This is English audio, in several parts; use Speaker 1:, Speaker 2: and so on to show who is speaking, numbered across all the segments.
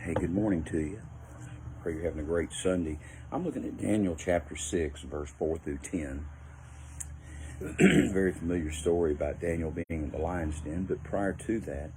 Speaker 1: Hey, good morning to you. Pray you're having a great Sunday. I'm looking at Daniel chapter 6, verse 4 through 10. Very familiar story about Daniel being in the lion's den, but prior to that,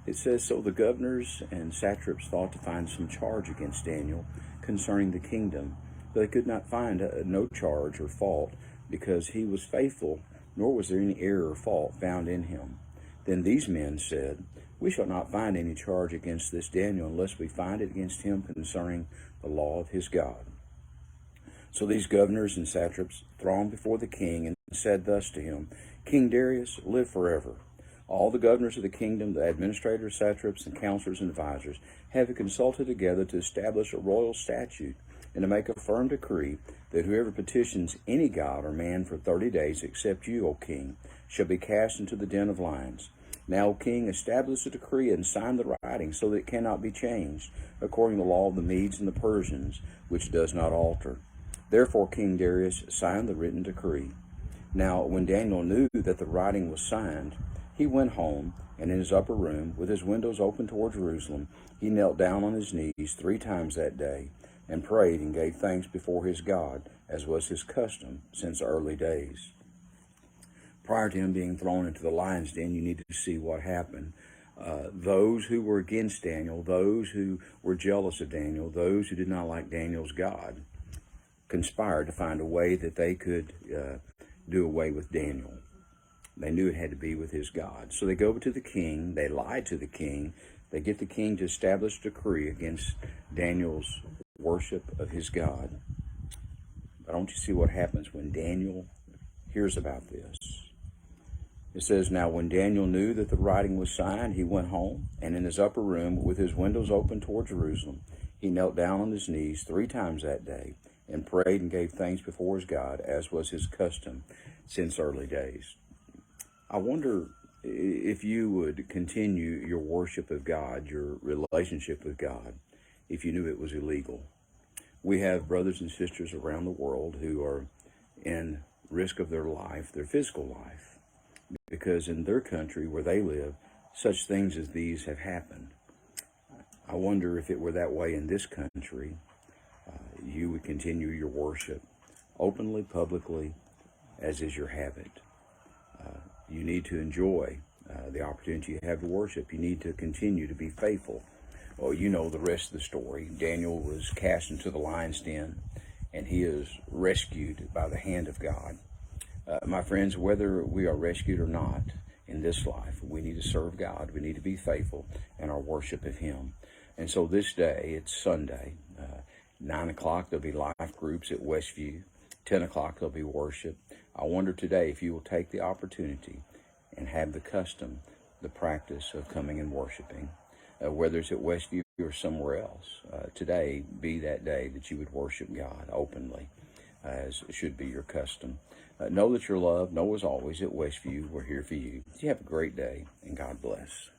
Speaker 1: it says, So the governors and satraps thought to find some charge against Daniel concerning the kingdom, but they could not find no charge or fault, because he was faithful, nor was there any error or fault found in him. Then these men said, We shall not find any charge against this Daniel unless we find it against him concerning the law of his God. So these governors and satraps thronged before the king and said thus to him, King Darius, live forever. All the governors of the kingdom, the administrators, satraps, and counselors and advisors, have consulted together to establish a royal statute and to make a firm decree that whoever petitions any god or man for 30 days, except you, O king, shall be cast into the den of lions. Now, O king, establish a decree and sign the writing so that it cannot be changed, according to the law of the Medes and the Persians, which does not alter. Therefore King Darius signed the written decree. Now, when Daniel knew that the writing was signed, he went home, and in his upper room, with his windows open toward Jerusalem, he knelt down on his knees 3 times that day, and prayed and gave thanks before his God, as was his custom since early days. Prior to him being thrown into the lion's den, you need to see what happened. Those who were against Daniel, those who were jealous of Daniel, those who did not like Daniel's God, conspired to find a way that they could do away with Daniel. They knew it had to be with his God. So they go over to the king, they lie to the king, they get the king to establish a decree against Daniel's worship of his God. But don't you see what happens when Daniel hears about this? It says, Now when Daniel knew that the writing was signed, he went home, and in his upper room, with his windows open toward Jerusalem, he knelt down on his knees 3 times that day, and prayed and gave thanks before his God, as was his custom since early days. I wonder if you would continue your worship of God, your relationship with God, if you knew it was illegal. We have brothers and sisters around the world who are in risk of their life, their physical life, because in their country where they live, such things as these have happened. I wonder if it were that way in this country, you would continue your worship openly, publicly, as is your habit. You need to enjoy the opportunity you have to worship. You need to continue to be faithful. Well, you know the rest of the story. Daniel was cast into the lion's den, and he is rescued by the hand of God. My friends, whether we are rescued or not in this life, we need to serve God. We need to be faithful in our worship of him. And so this day, it's Sunday, 9 o'clock, there'll be life groups at Westview. 10 o'clock, there'll be worship. I wonder today if you will take the opportunity and have the custom, the practice of coming and worshiping, whether it's at Westview or somewhere else. Today, be that day that you would worship God openly, as should be your custom. Know that you're loved. Know as always at Westview, we're here for you. You have a great day, and God bless.